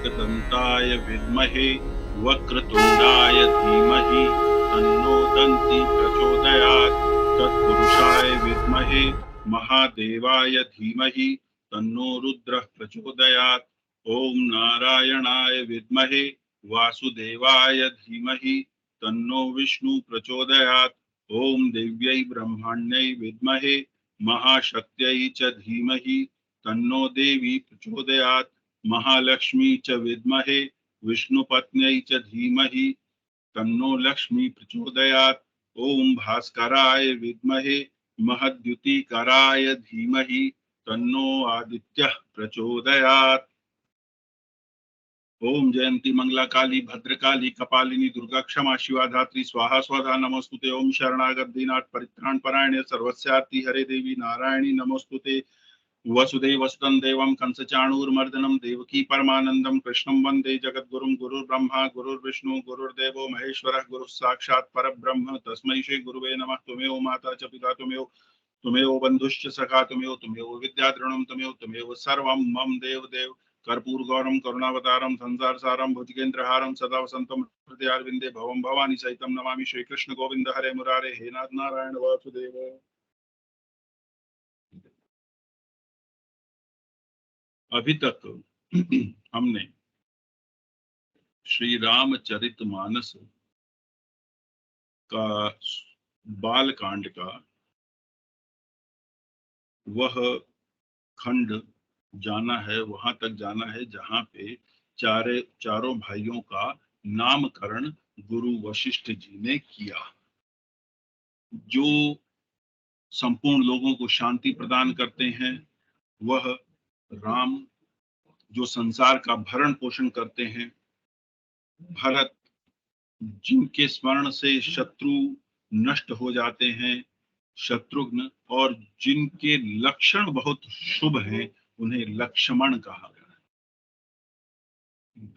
एकदन्ताय विद्महे वक्रतुण्डाय धीमहि तन्नो दन्ति प्रचोदयात्। तत्पुरुषाय विद्महे महादेवाय धीमहि तन्नो रुद्रः प्रचोदयात्। ओम नारायणाय विद्महे वासुदेवाय धीमहि तन्नो विष्णु प्रचोदयात्। ओम देव्यै ब्रह्मण्यै विद्महे महाशक्त्यै च धीमहि तन्नो देवी प्रचोदयात्। महालक्ष्मी च विद्महे विष्णुपत्न्यै च धीमहि तन्नो लक्ष्मी प्रचोदयात्। ओम भास्कराय विद्महे महद्युतिकराय धीमहि तन्नो आदित्यः प्रचोदयात्। ओम जयंती मंगला काली भद्रकाली कपालिनी दुर्गा क्षमा शिवा धात्री स्वाहा स्वधा नमोस्तुते। ओम शरणागत दीनाथ परित्राण परायणे सर्वस्यार्ति हरे देवी नारायणी नमोस्तुते। वसुदेव वसुतं देवं कंसचाणूरमर्दनं देवकी परमानंदं कृष्णं वंदे जगद्गुरुं। गुरुर्ब्रह्मा गुरुर्विष्णु गुरुर्देवो महेश्वरः गुरुः साक्षात् परब्रह्म तस्मै श्री गुरुवे नमः। त्वमेव माता च पिता त्वमेव बन्धुश्च सखा त्वमेव विद्याद्रविणं त्वमेव सर्वं मम देव कर्पूर गौरम करुणावतारम संसार सारम भुजगेन्द्रहारम सदा वसंतम हृदयारविंदे भवम भवानी सहितम नमामि। श्री कृष्ण गोविंद हरे मुरारे हे नाथ नारायण वासुदेव। अभी तक हमने श्री रामचरितमानस का बाल कांड का वह खंड जाना है, वहां तक जाना है जहां पे चारों भाइयों का नामकरण गुरु वशिष्ठ जी ने किया। जो संपूर्ण लोगों को शांति प्रदान करते हैं वह राम, जो संसार का भरण पोषण करते हैं भरत, जिनके स्मरण से शत्रु नष्ट हो जाते हैं शत्रुघ्न, और जिनके लक्षण बहुत शुभ हैं उन्हें लक्ष्मण कहा गया।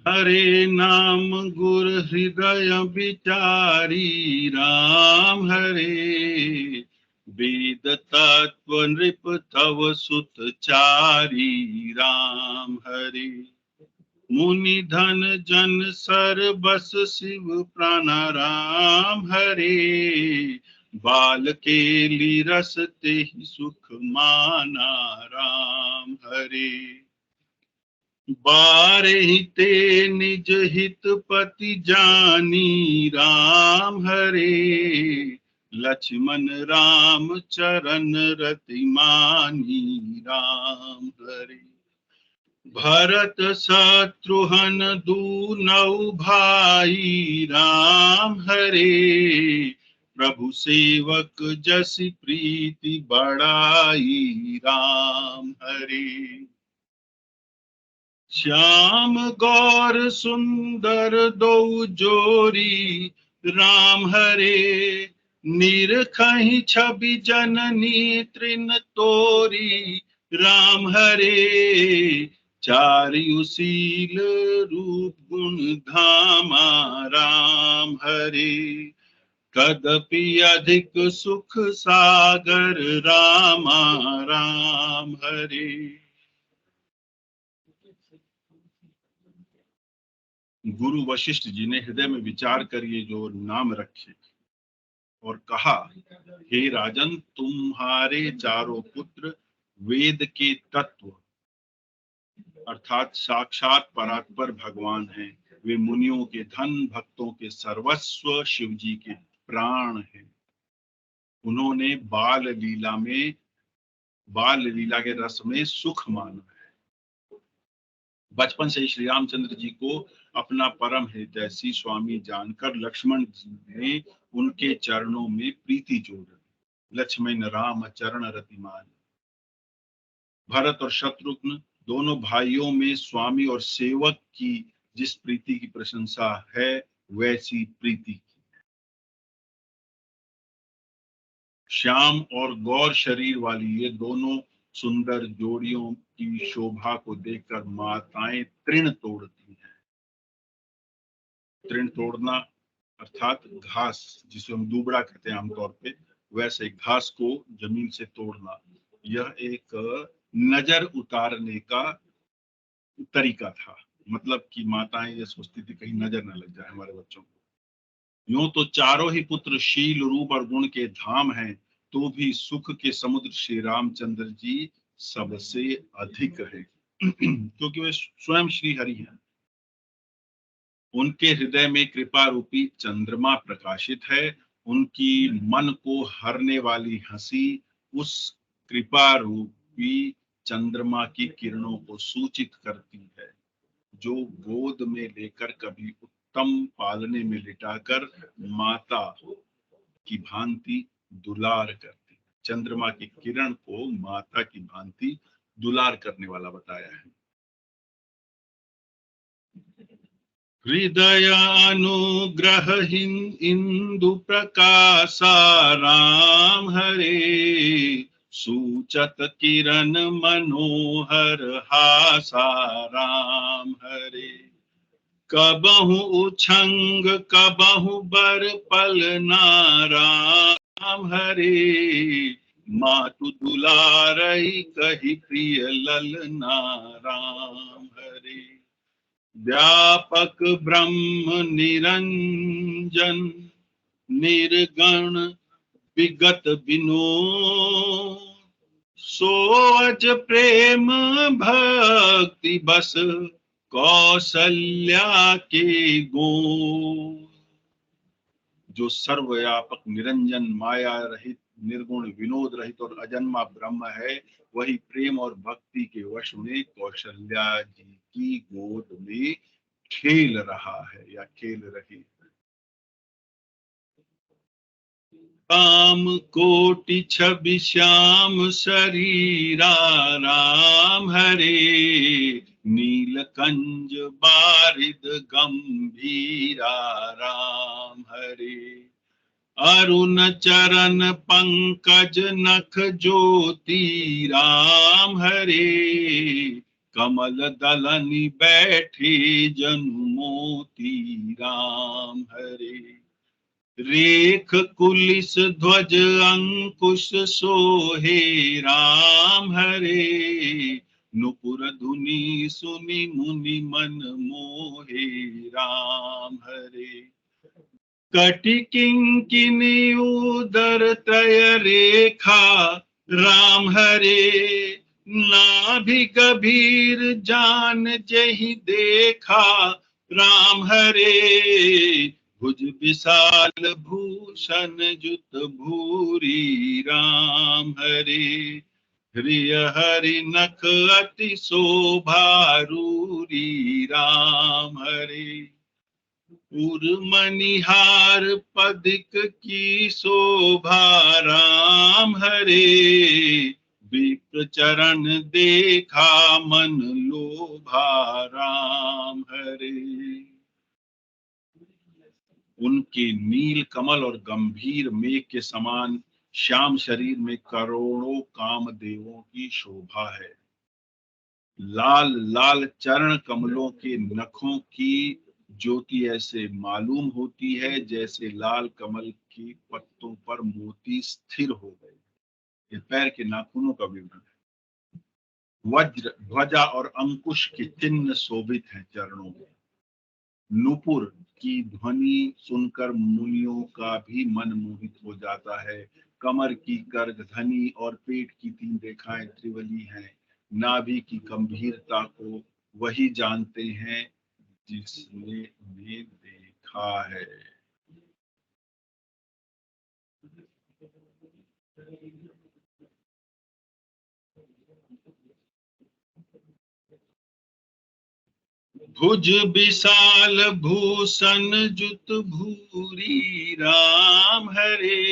हरे नाम गुर हृदय विचारी राम हरे, वेद तत्व नृप तव सुत चारी राम हरे। मुनि धन जन सर बस शिव प्राणाराम हरे, बाल केली रस ते सुख माना राम हरे। बारे ते निज हित पति जानी राम हरे, लक्ष्मण राम चरण रति मानी राम हरे। भरत शत्रुघ्न दूनौ भाई राम हरे, प्रभु सेवक जस प्रीति बढ़ाई राम हरे। श्याम गौर सुंदर दो जोरी राम हरे, निरखहि छवि जननी तृण तोरी राम हरे। चारियुशील रूप गुण धामा राम हरे, कदपि अधिक सुख सागर रामा राम हरे। गुरु वशिष्ठ जी ने हृदय में विचार कर ये जो नाम रखे और कहा, हे राजन, तुम्हारे चारों पुत्र वेद के तत्व अर्थात साक्षात परात्पर भगवान हैं। वे मुनियों के धन, भक्तों के सर्वस्व, शिव जी के प्राण हैं। उन्होंने बाल लीला के रस में सुख माना है। बचपन से ही श्री रामचंद्र जी को अपना परम हितैषी स्वामी जानकर लक्ष्मण जी ने उनके चरणों में प्रीति जोड़। लक्ष्मण राम चरण रति मान। भरत और शत्रुघ्न दोनों भाइयों में स्वामी और सेवक की जिस प्रीति की प्रशंसा है वैसी प्रीति की। श्याम और गौर शरीर वाली ये दोनों सुंदर जोड़ियों की शोभा को देखकर माताएं तृण तोड़ती हैं। तृण तोड़ना अर्थात घास, जिसे हम दूबड़ा कहते हैं आमतौर पे, वैसे घास को जमीन से तोड़ना, यह एक नजर उतारने का तरीका था। मतलब कि माताएं ये सोचती थी कहीं नजर न लग जाए हमारे बच्चों को। यूं तो चारों ही पुत्र शील रूप और गुण के धाम हैं, तो भी सुख के समुद्र श्री रामचंद्र जी सबसे अधिक है। क्योंकि वे स्वयं श्री हरि हैं। उनके हृदय में कृपा रूपी चंद्रमा प्रकाशित है। उनकी मन को हरने वाली हंसी उस कृपा रूपी चंद्रमा की किरणों को सूचित करती है, जो गोद में लेकर कभी उत्तम पालने में लिटाकर माता की भांति दुलार करती। चंद्रमा की किरण को माता की भांति दुलार करने वाला बताया है। हृदय अनुग्रह इंदु प्रकाशा राम हरे, सूचत किरण मनोहर हासा राम हरे। कबहु उछंग कबहु बर पल नाराम हरे, मातु दुलारई कही प्रिय लल नाराम हरे। व्यापक ब्रह्म निरंजन निर्गण विगत विनोद, सो अज प्रेम भक्ति बस कौशल्या के गो। जो सर्वव्यापक निरंजन माया रहित निर्गुण विनोद रहित और अजन्मा ब्रह्म है, वही प्रेम और भक्ति के वश में कौशल्या जी की गोद में खेल रहा है या खेल रही है। काम कोटि छवि श्याम शरीरा राम हरे, नीलकंज बारिद गंभीरा राम हरे। अरुण चरण पंकज नख ज्योति राम हरे, कमल दलनि बैठे जनु मोती राम हरे। रेख कुलिस ध्वज अंकुश सोहे राम हरे, नुपुर धुनि सुनि मुनि मन मोहे राम हरे। कटि किंकिनी उदर तय रेखा राम हरे, नाभि गभीर जान जहि देखा राम हरे। भुज विशाल भूषण जुत भूरी राम हरे, हृय हरि नख अति शोभारूरी राम हरे। उर्मनिहार पदिक की शोभा राम हरे, विप्र चरण देखा मन लोभा राम हरे। उनके नील कमल और गंभीर मेघ के समान श्याम शरीर में करोड़ों कामदेवों की शोभा है। लाल लाल चरण कमलों के नखों की ज्योति ऐसे मालूम होती है जैसे लाल कमल के पत्तों पर मोती स्थिर हो गए। ये पैर के नाखूनों का विवरण है। वज्र ध्वजा और अंकुश के चिन्ह शोभित हैं चरणों में। नुपुर की ध्वनि सुनकर मुनियों का भी मन मोहित हो जाता है। कमर की करधनी और पेट की 3 रेखाएं त्रिवली हैं। नाभि की गंभीरता को वही जानते हैं जिसने उन्हें देखा है। भुज विशाल भूषण जुत भूरी राम हरे,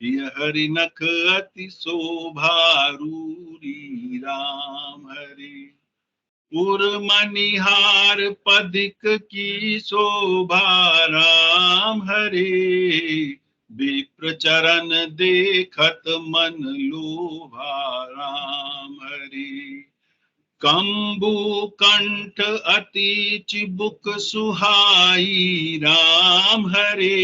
यह हरि नख अति शोभारूरी राम हरे। उर्मनिहार पदिक की शोभा राम हरे, विप्र चरण देखत मन लोभा राम हरे। कंबु कंठ अति चिबुक सुहाई राम हरे,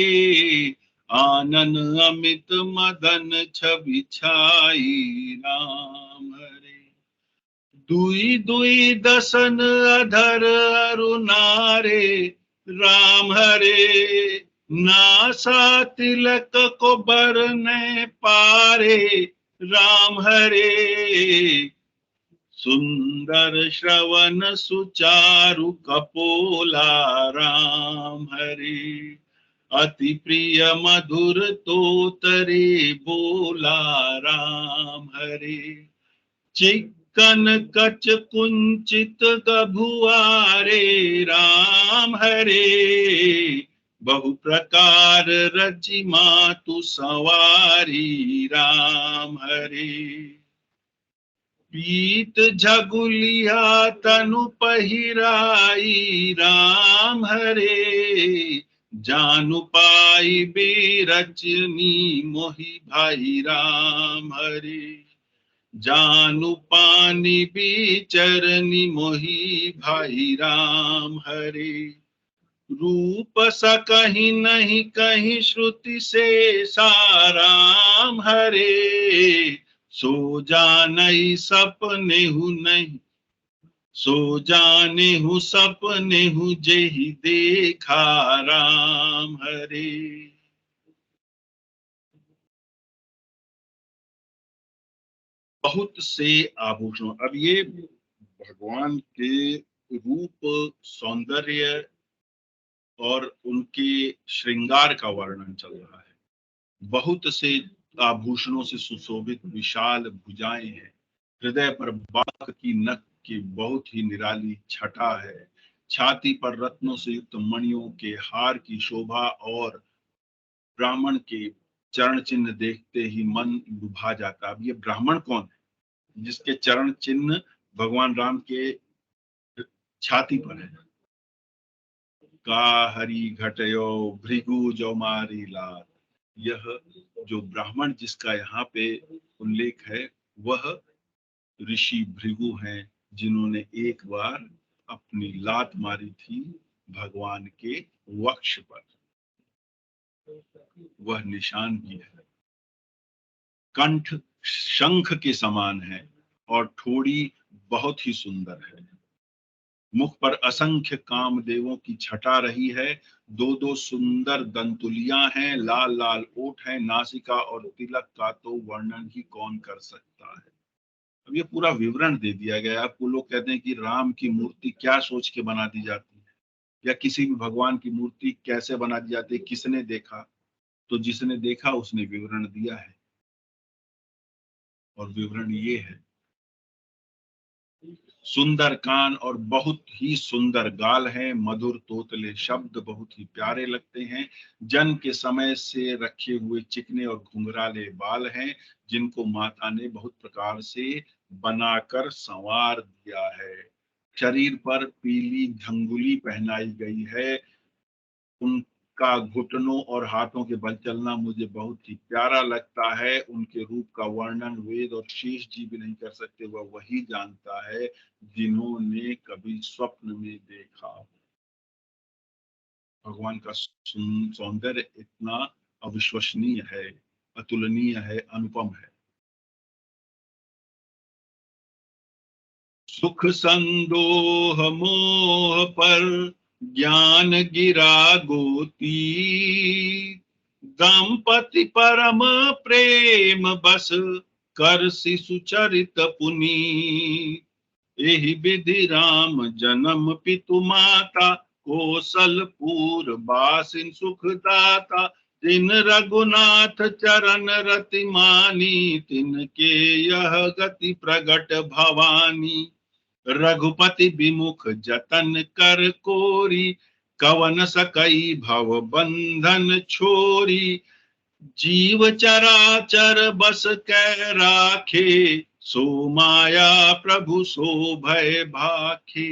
आनन अमित मदन छवि छाई राम हरे। दुई दुई दसन अधर अरुनारे, राम हरे। नासा तिलक को बरने पारे, राम हरे। सुंदर श्रवण सुचारु कपोला, राम हरे। अति प्रिय मधुर तोतरे बोला, राम हरे। चिक्कन कच कुंचित गभुआरे, राम हरे। बहु प्रकार रचि मातु सवारी, राम हरे। पीत झगुलिया तनु पहिराई, राम हरे। जानु पाई बेरचनी मोहि भाई, राम हरे। जानु पानी बिचरनी मोहि भाई, राम हरे। रूप सकहि नहीं कहीं श्रुति से साराम हरे। सो जानई सपने हु नहीं, सो जाने हूँ सपने हूँ जेहि देखा, राम हरे। बहुत से आभूषण, अब ये भगवान के रूप, सौंदर्य और उनके श्रृंगार का वर्णन चल रहा है। बहुत से आभूषणों से सुशोभित विशाल भुजाएं हैं। हृदय पर बाघ की नख की बहुत ही निराली छटा है। छाती पर रत्नों से युक्त मणियों के हार की शोभा और ब्राह्मण के चरण चिन्ह देखते ही मन लुभा जाता। अब ये ब्राह्मण कौन है जिसके चरण चिन्ह भगवान राम के छाती पर है? का हरि घटयो भृगु जो मारी लात। यह जो ब्राह्मण जिसका यहाँ पे उल्लेख है वह ऋषि भृगु हैं, जिन्होंने एक बार अपनी लात मारी थी भगवान के वक्ष पर। वह निशान भी है। कंठ शंख के समान है और ठोड़ी बहुत ही सुंदर है। मुख पर असंख्य कामदेवों की छटा रही है। दो दो सुंदर दंतुलियां हैं, लाल लाल ओठ है, नासिका और तिलक का तो वर्णन ही कौन कर सकता है। अब ये पूरा विवरण दे दिया गया है। आपको लोग कहते हैं कि राम की मूर्ति क्या सोच के बना दी जाती है, या किसी भी भगवान की मूर्ति कैसे बना दी जाती है, किसने देखा? तो जिसने देखा उसने विवरण दिया है, और विवरण ये है। सुंदर कान और बहुत ही सुंदर गाल है। मधुर तोतले शब्द बहुत ही प्यारे लगते हैं। जन्म के समय से रखे हुए चिकने और घुंघराले बाल हैं, जिनको माता ने बहुत प्रकार से बनाकर संवार दिया है। शरीर पर पीली झंगुली पहनाई गई है। उनका घुटनों और हाथों के बल चलना मुझे बहुत ही प्यारा लगता है। उनके रूप का वर्णन वेद और शेष जी भी नहीं कर सकते। वह वही जानता है जिन्होंने कभी स्वप्न में देखा। भगवान का सौंदर्य इतना अविश्वसनीय है, अतुलनीय है, अनुपम है। सुख संदोह मोह पर ज्ञान गिरा गोती। दंपति परम प्रेम बस कर शिशु चरित पुनीत। एहि विधि राम जन्म पितु माता, कौशलपुर बासिन सुखदाता। तिन रघुनाथ चरण रति मानी, तिनके यह गति प्रगट भवानी। रघुपति विमुख जतन कर कोरी, कवन सकई भव बंधन छोरी। जीव चराचर बस कै राखे, सो माया प्रभु सो भय भाखे।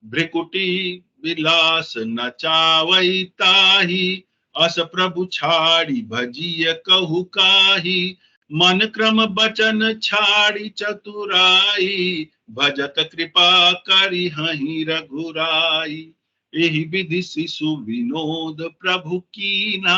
भ्रिकुटी विलास नचावई ताही, अस प्रभु छाड़ी भजिय कहु काही। मन क्रम बचन छाड़ी चतुराई, भजत कृपा करि हहि रघुराई। एहि विधि शिशु विनोद प्रभु कीना,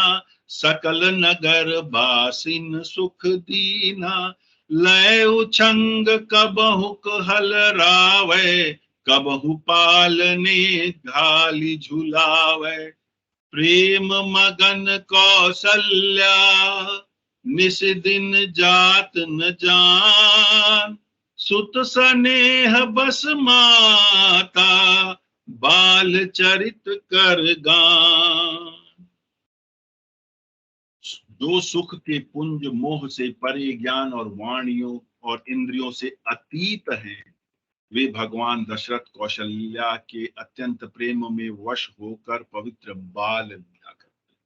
सकल नगर बासिन सुख दीना। लय उछंग कबहु हल रावै, कबहु पालने घाली झुलावै। प्रेम मगन कौशल्या, निस दिन जात न जान। सुत स्नेह बस माता, बाल चरित कर गान। जो सुख के पुंज मोह से परे, ज्ञान और वाणियों और इंद्रियों से अतीत हैं, वे भगवान दशरथ कौशल्या के अत्यंत प्रेम में वश होकर पवित्र बाल लीला करते।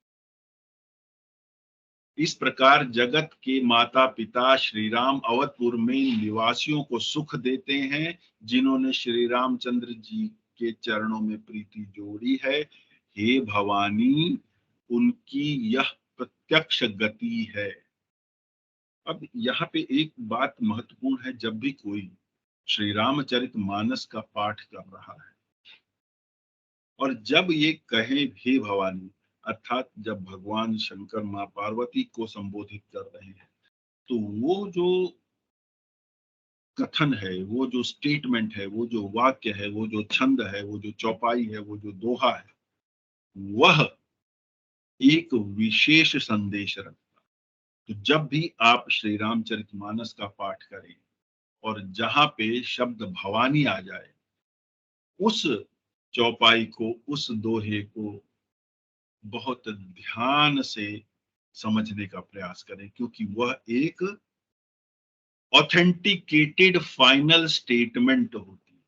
इस प्रकार जगत के माता पिता श्री राम अवधपुर में निवासियों को सुख देते हैं, जिन्होंने श्री रामचंद्र जी के चरणों में प्रीति जोड़ी है। हे भवानी, उनकी यह प्रत्यक्ष गति है। अब यहाँ पे एक बात महत्वपूर्ण है, जब भी कोई श्री रामचरित मानस का पाठ कर रहा है और जब ये कहे हे भवानी, अर्थात जब भगवान शंकर माँ पार्वती को संबोधित कर रहे हैं, तो वो जो कथन है, वो जो स्टेटमेंट है, वो जो वाक्य है, वो जो छंद है, वो जो चौपाई है, वो जो दोहा है, वह एक विशेष संदेश रखता है। तो जब भी आप श्री रामचरितमानस का पाठ करें और जहां पे शब्द भवानी आ जाए, उस चौपाई को, उस दोहे को बहुत ध्यान से समझने का प्रयास करें, क्योंकि वह एक ऑथेंटिकेटेड फाइनल स्टेटमेंट होती है,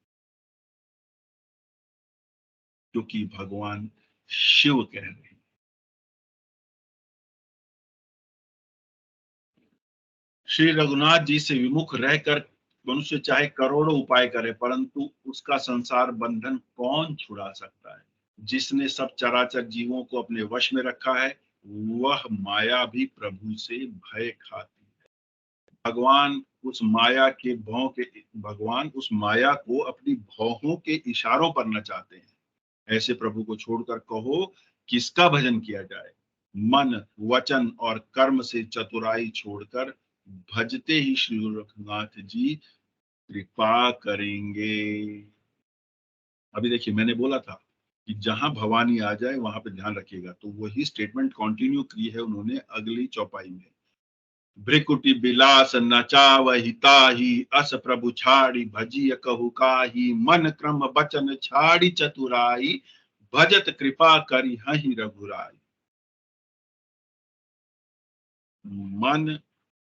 जो कि भगवान शिव कह रहे हैं। श्री रघुनाथ जी से विमुख रहकर मनुष्य चाहे करोड़ों उपाय करे, परंतु उसका संसार बंधन कौन छुड़ा सकता है? जिसने सब चराचर जीवों को अपने वश में रखा है, वह माया भी प्रभु से भय खाती है। भगवान उस माया को अपनी भौहों के इशारों पर नचाते हैं। ऐसे प्रभु को छोड़कर कहो, किसका भजन किया जाए? मन, वचन और कर्म से चतुराई छोड़कर भजते ही श्री रघुनाथ जी कृपा करेंगे। अभी देखिए, मैंने बोला था कि जहां भवानी आ जाए वहां पे ध्यान रखिएगा, तो वही स्टेटमेंट कंटिन्यू की है उन्होंने अगली चौपाई में। भ्रिकुटी बिलास नचावहि ताहि, अस प्रभु छाड़ी भजिय कहु काही। मन क्रम बचन छाड़ी चतुराई, भजत कृपा करि हहि रघुराई। मन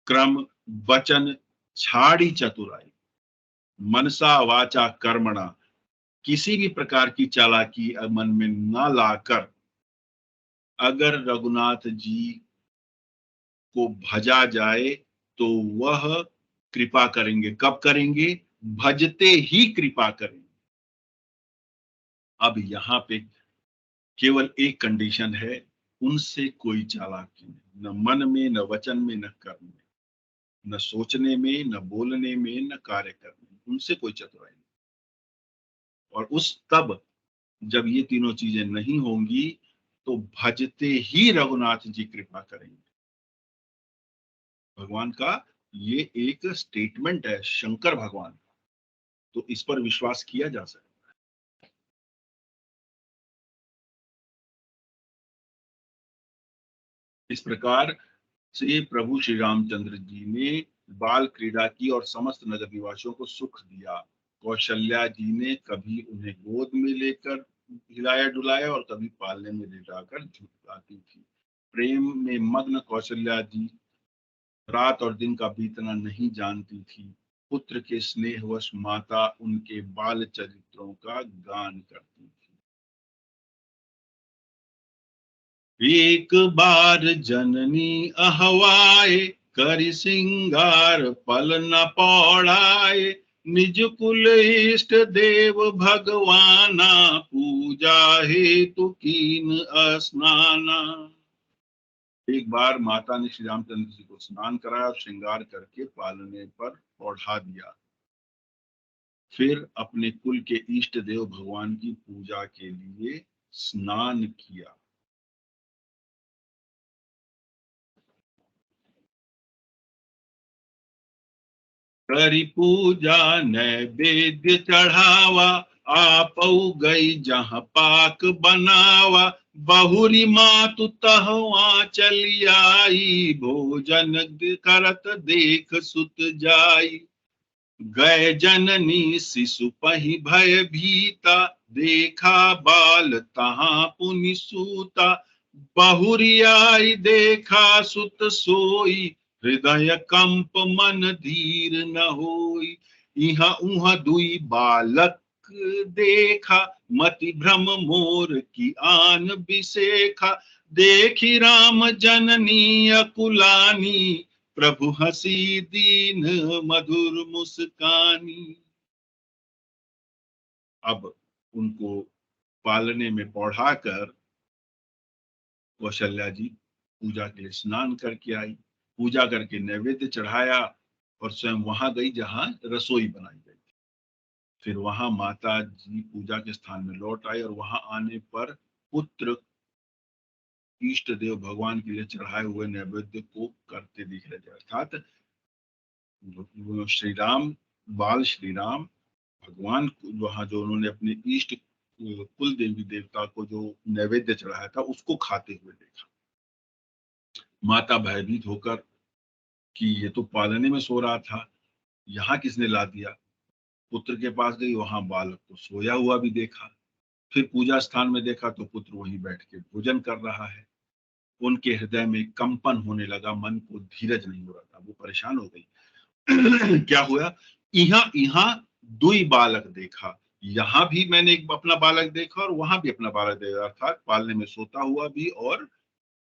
क्रम वचन छाड़ी चतुराई, मनसा वाचा कर्मणा, किसी भी प्रकार की चालाकी मन में ना लाकर अगर रघुनाथ जी को भजा जाए तो वह कृपा करेंगे। कब करेंगे? भजते ही कृपा करेंगे। अब यहाँ पे केवल एक कंडीशन है, उनसे कोई चालाकी नहीं, न मन में, न वचन में, न कर्म में, न सोचने में, न बोलने में, न कार्य करने में, उनसे कोई चतुराई नहीं। और उस तब जब ये तीनों चीजें नहीं होंगी, तो भजते ही रघुनाथ जी कृपा करेंगे। भगवान का ये एक स्टेटमेंट है, शंकर भगवान का, तो इस पर विश्वास किया जा सकता है। इस प्रकार से प्रभु श्री रामचंद्र जी ने बाल क्रीड़ा की और समस्त नगर निवासियों को सुख दिया। कौशल्या जी ने कभी उन्हें गोद में लेकर हिलाया डुलाया और कभी पालने में लिटाकर झुलाती थी। प्रेम में मग्न कौशल्या जी रात और दिन का बीतना नहीं जानती थी। पुत्र के स्नेहवश माता उनके बाल चरित्रों का गान करती थी। एक बार जननी अहवाए, करि सिंगार पल न पौड़ाए। निज कुल इष्ट देव भगवाना, पूजा हेतु कीन स्नाना। एक बार माता ने श्री रामचंद्र जी को स्नान कराया और श्रृंगार करके पालने पर ओढ़ा दिया। फिर अपने कुल के इष्ट देव भगवान की पूजा के लिए स्नान किया। करी पूजा नैवेद्य चढ़ावा, आपऊ गई जहाँ पाक बनावा, बहुरी मातु तहवा चली आई, भोजन करत देख सुत जाई। गए जननी शिशु पहि भय भीता, देखा बाल तहाँ पुनि सूता, बहुरी आई देखा सुत सोई, हृदय कंप मन धीर न होई। इहा उहा दुई बालक देखा, मति भ्रम मोर की आन बिसेखा, देखी राम जननी अकुलानी, प्रभु हसी दीन मधुर मुस्कानी। अब उनको पालने में पौढ़ाकर कौशल्या जी पूजा के लिए स्नान करके आई, पूजा करके नैवेद्य चढ़ाया और स्वयं वहां गई जहां रसोई बनाई गई थी। फिर वहां माता जी पूजा के स्थान में लौट आई और वहां आने पर पुत्र इष्ट देव भगवान के लिए चढ़ाए हुए नैवेद्य को करते दिख रहे थे। अर्थात श्री राम, बाल श्री राम भगवान वहां जो उन्होंने अपने इष्ट कुल देवी देवता को जो नैवेद्य चढ़ाया था उसको खाते हुए देखा। माता भयभीत होकर कि ये तो पालने में सो रहा था, यहाँ किसने ला दिया, पुत्र के पास गई, वहां बालक को सोया हुआ भी देखा। फिर पूजा स्थान में देखा तो पुत्र वहीं बैठ के भोजन कर रहा है। उनके हृदय में कंपन होने लगा, मन को धीरज नहीं हो रहा था, वो परेशान हो गई। क्या हुआ, यहाँ यहाँ दुई बालक देखा, यहाँ भी मैंने एक अपना बालक देखा और वहां भी अपना बालक देखा, अर्थात पालने में सोता हुआ भी और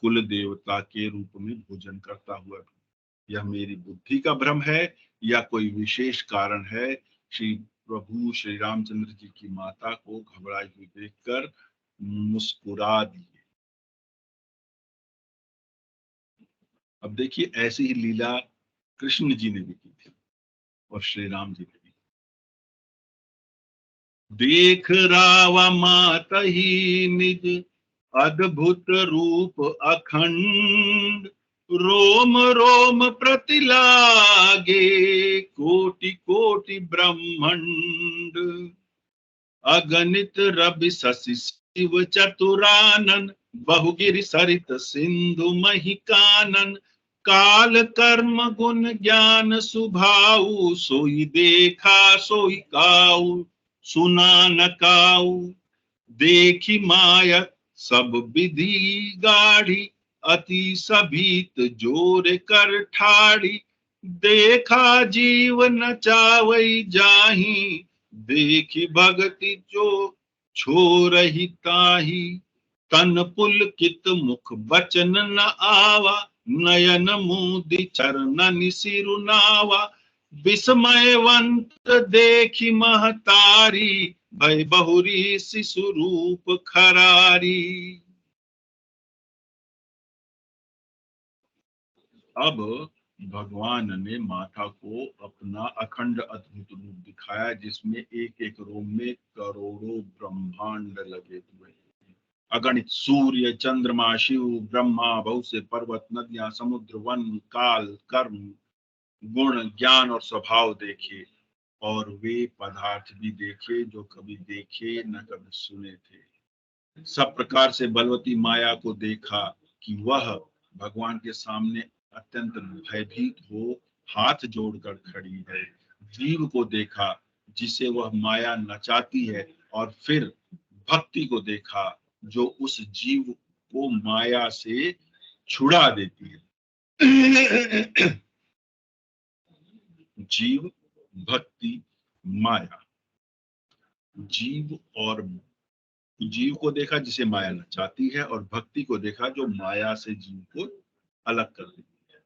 कुल देवता के रूप में भोजन करता हुआ भी। यह मेरी बुद्धि का भ्रम है या कोई विशेष कारण है। श्री प्रभु श्री रामचंद्र जी की माता को घबराई हुई देखकर मुस्कुरा दिए। अब देखिए ऐसी ही लीला कृष्ण जी ने भी की थी और श्री राम जी ने भी। देख रावा मात ही निज अद्भुत रूप अखंड, रोम रोम प्रतिलागे कोटि कोटि ब्रह्मंड, अगणित रवि शशि शिव चतुरानन, बहुगिरि सरित सिंधु मही कानन, काल कर्म गुण ज्ञान सुभाऊ, सोई देखा सोई काऊ, सुना न काऊ, देखी माया सब विधि गाढ़ी, अति सभीत जोर कर ठाड़ी, देखा जीव न चावई जाही, देखी भगति जो छोरहि ताही, तन पुलकित मुख बचन न आवा, नयन मुदि चरणनि सिरुनावा, विस्मयवंत देखी महतारी, भय बहुरी शिशु रूप खरारी। अब भगवान ने माता को अपना अखंड अद्भुत रूप दिखाया जिसमें एक एक रोम में करोड़ों ब्रह्मांड लगे हुए हैं। अगणित सूर्य चंद्रमा शिव ब्रह्मा, बहुत से पर्वत नदियां समुद्र वन काल कर्म गुण ज्ञान और स्वभाव देखे और वे पदार्थ भी देखे जो कभी देखे न कभी सुने थे। सब प्रकार से बलवती माया को देखा कि वह भगवान के सामने अत्यंत भयभीत हो हाथ जोड़कर खड़ी है। जीव को देखा जिसे वह माया नचाती है और फिर भक्ति को देखा जो उस जीव को माया से छुड़ा देती है। जीव भक्ति माया, जीव और जीव को देखा जिसे माया नचाती है और भक्ति को देखा जो माया से जीव को अलग कर देती है।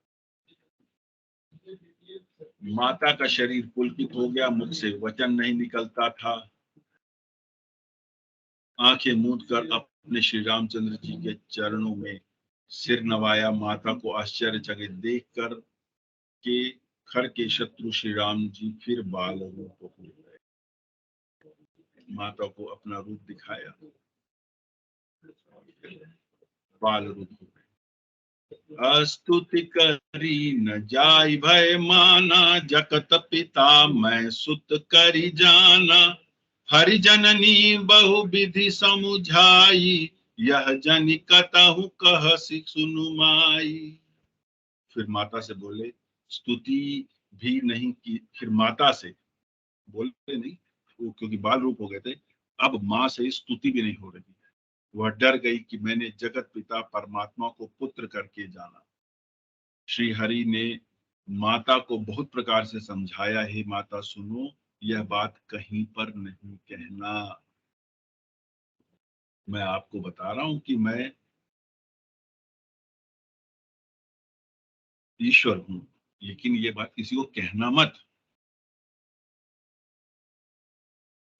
माता का शरीर पुलकित हो गया, मुख से वचन नहीं निकलता था। आंखें मूंद कर अपने श्री रामचंद्र जी के चरणों में सिर नवाया। माता को आश्चर्यचकित देख कर के खर के शत्रु श्री राम जी फिर बाल रूप हो गए। माता को अपना रूप दिखाया, बाल रूप हो गए। स्तुति करी न जाय भय माना, जगत पिता मैं सुत करी जाना। हरि जननी बहु विधि समुझाई, यह जनि कतहु कह सुनु माई। फिर माता से बोले, स्तुति भी नहीं की। फिर माता से बोलते नहीं, वो क्योंकि बाल रूप हो गए थे, अब माँ से स्तुति भी नहीं हो रही है। वह डर गई कि मैंने जगत पिता परमात्मा को पुत्र करके जाना। श्री हरि ने माता को बहुत प्रकार से समझाया, हे माता सुनो, यह बात कहीं पर नहीं कहना। मैं आपको बता रहा हूं कि मैं ईश्वर हूं, लेकिन ये बात किसी को कहना मत।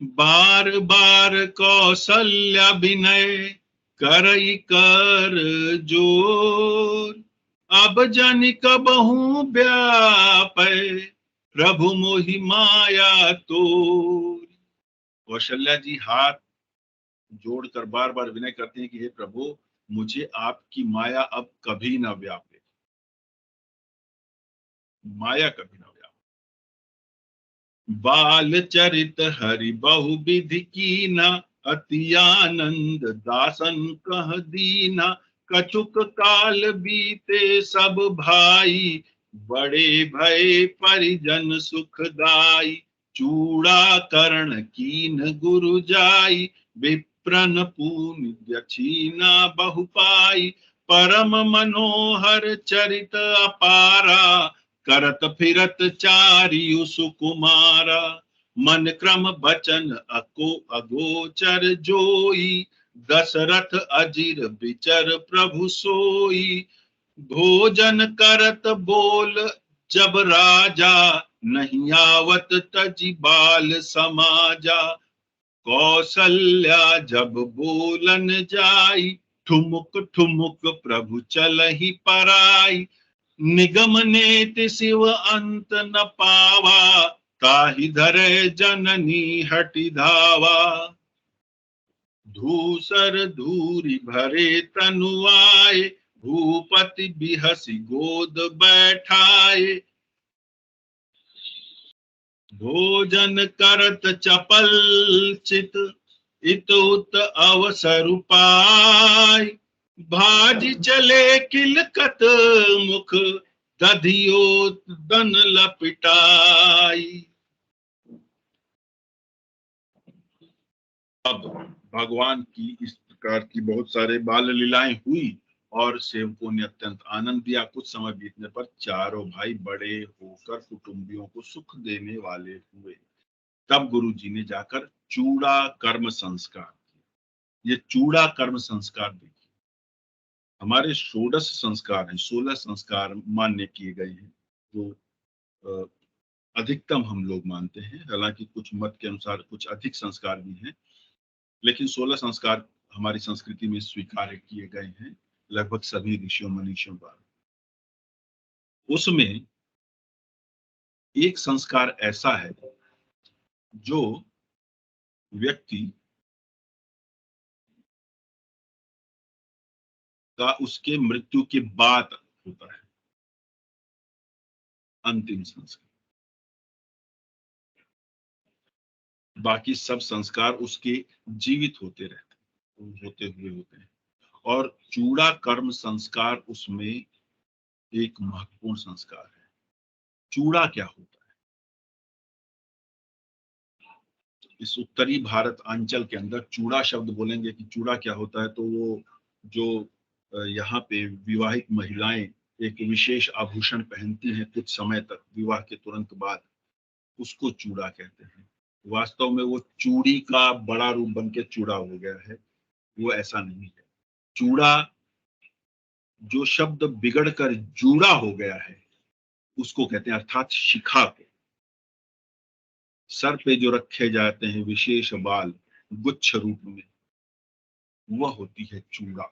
बार बार कौशल्या विनय करई कर जोर, अब जनिक बहु व्यापै प्रभु मोहि माया तोर। कौशल्या जी हाथ जोड़कर बार बार विनय करते हैं कि हे प्रभु, मुझे आपकी माया अब कभी ना व्यापे, माया कभी ना व्यापे। बाल चरित हरि बहु विधि कीना, अति आनंद दासन कह दीना। कछुक काल बीते सब भाई, बड़े भय परिजन सुखदाई। चूड़ा करण कीन गुरु जाई, विप्रन पून दक्षिणा बहु पाई। परम मनोहर चरित अपारा, करत फिरत चारियु सुकुमारा। मन क्रम बचन अको अगोचर जोई, दशरथ अजिर बिचर प्रभु सोई। भोजन करत बोल जब राजा, नहीं आवत तजि बाल समाजा। कौशल्या जब बोलन जाई, ठुमुक ठुमुक प्रभु चलहि पराई। निगम नेति शिव अंत न पावा, ताहि धरे जननी हटि धावा। धूसर धूरि भरे तनु आए, भूपति बिहसि गोद बैठाए। भोजन करत चपल चित, इत उत अवसर पाय। भाज चले किलकत मुख, दधियो दन लपिटाई। अब भगवान की इस प्रकार की बहुत सारे बाल लीलाएं हुई और सेवकों ने अत्यंत आनंद दिया। कुछ समय बीतने पर चारों भाई बड़े होकर कुटुंबियों को सुख देने वाले हुए। तब गुरु जी ने जाकर चूड़ा कर्म संस्कार किया। ये चूड़ा कर्म संस्कार देखिए, हमारे षोडश संस्कार हैं, 16 संस्कार मान्य किए गए हैं, जो अधिकतम हम लोग मानते हैं। हालांकि कुछ मत के अनुसार कुछ अधिक संस्कार भी हैं, लेकिन 16 संस्कार हमारी संस्कृति में स्वीकार किए गए हैं लगभग सभी ऋषियों मनीषियों द्वारा। उसमें एक संस्कार ऐसा है जो व्यक्ति का उसके मृत्यु के बाद होता है, अंतिम संस्कार। बाकी सब संस्कार उसके जीवित होते रहते, होते हुए होते हैं। और चूड़ा कर्म संस्कार उसमें एक महत्वपूर्ण संस्कार है। चूड़ा क्या होता है? इस उत्तरी भारत अंचल के अंदर चूड़ा शब्द बोलेंगे कि चूड़ा क्या होता है, तो वो जो यहाँ पे विवाहित महिलाएं एक विशेष आभूषण पहनती हैं कुछ समय तक विवाह के तुरंत बाद, उसको चूड़ा कहते हैं। वास्तव में वो चूड़ी का बड़ा रूप बन के चूड़ा हो गया है, वो ऐसा नहीं है। चूड़ा, जो शब्द बिगड़ कर जूड़ा हो गया है, उसको कहते हैं, अर्थात शिखा को। सर पे जो रखे जाते हैं विशेष बाल गुच्छ रूप में, वह होती है चूड़ा।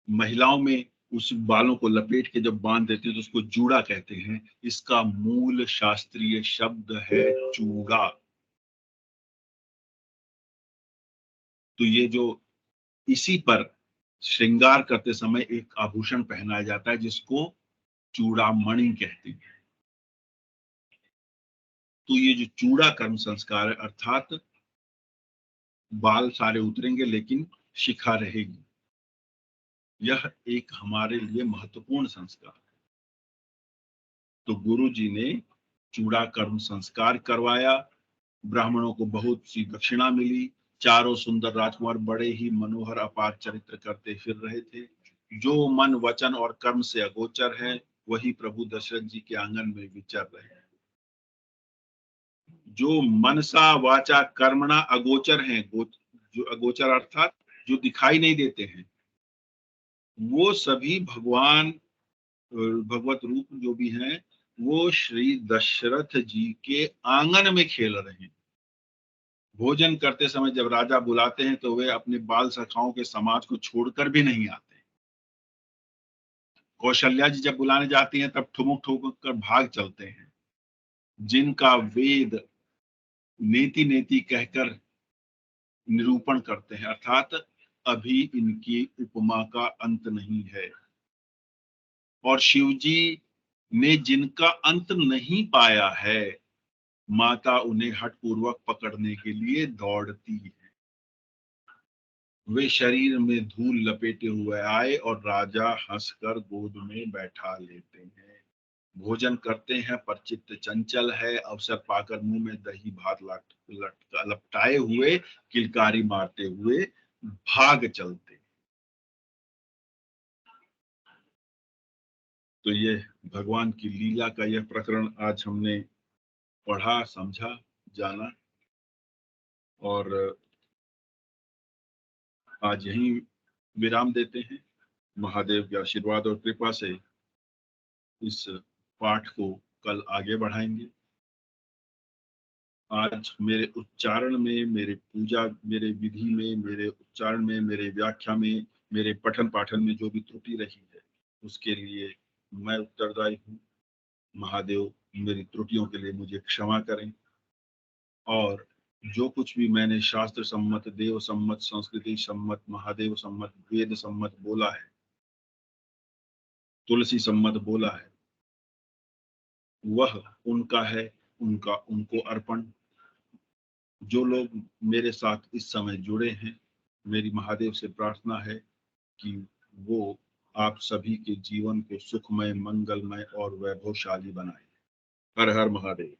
महिलाओं में उस बालों को लपेट के जब बांध देते हैं तो उसको जूड़ा कहते हैं। इसका मूल शास्त्रीय शब्द है चूड़ा। तो ये जो इसी पर श्रृंगार करते समय एक आभूषण पहनाया जाता है जिसको चूड़ामणि कहते हैं। तो ये जो चूड़ा कर्म संस्कार है, अर्थात बाल सारे उतरेंगे लेकिन शिखा रहेगी, यह एक हमारे लिए महत्वपूर्ण संस्कार है। तो गुरु जी ने चूड़ा कर्म संस्कार करवाया, ब्राह्मणों को बहुत सी दक्षिणा मिली, चारों सुंदर राजकुमार बड़े ही मनोहर अपार चरित्र करते फिर रहे थे। जो मन वचन और कर्म से अगोचर है वही प्रभु दशरथ जी के आंगन में विचर रहे हैं। जो मनसा वाचा कर्मणा अगोचर हैं, जो अगोचर अर्थात जो दिखाई नहीं देते हैं, वो सभी भगवान भगवत रूप जो भी हैं वो श्री दशरथ जी के आंगन में खेल रहे हैं। भोजन करते समय जब राजा बुलाते हैं तो वे अपने बाल सखाओं के समाज को छोड़कर भी नहीं आते। कौशल्या जी जब बुलाने जाती हैं तब ठुमुक ठुमुक कर भाग चलते हैं। जिनका वेद नेति नेति कहकर निरूपण करते हैं, अर्थात अभी इनकी उपमा का अंत नहीं है। और शिव जी ने जिनका अंत नहीं पाया है, माता उन्हें हठपूर्वक पकड़ने के लिए दौड़ती है। वे शरीर में धूल लपेटे हुए आए और राजा हंसकर गोद में बैठा लेते हैं। भोजन करते हैं पर चित्त चंचल है, अवसर पाकर मुंह में दही भात लपटाए हुए किलकारी मारते हुए भाग चलते। तो ये भगवान की लीला का यह प्रकरण आज हमने पढ़ा, समझा, जाना, और आज यहीं विराम देते हैं। महादेव के आशीर्वाद और कृपा से इस पाठ को कल आगे बढ़ाएंगे। आज मेरे उच्चारण में, मेरे पूजा, मेरे विधि में, मेरे उच्चारण में, मेरे व्याख्या में, मेरे पठन पाठन में जो भी त्रुटि रही है उसके लिए मैं उत्तरदायी हूँ। महादेव मेरी त्रुटियों के लिए मुझे क्षमा करें। और जो कुछ भी मैंने शास्त्र सम्मत, देव सम्मत, संस्कृति सम्मत, महादेव सम्मत, वेद सम्मत बोला है, तुलसी सम्मत बोला है, वह उनका है, उनका उनको अर्पण। जो लोग मेरे साथ इस समय जुड़े हैं, मेरी महादेव से प्रार्थना है कि वो आप सभी के जीवन को सुखमय, मंगलमय और वैभवशाली बनाए। हर हर महादेव।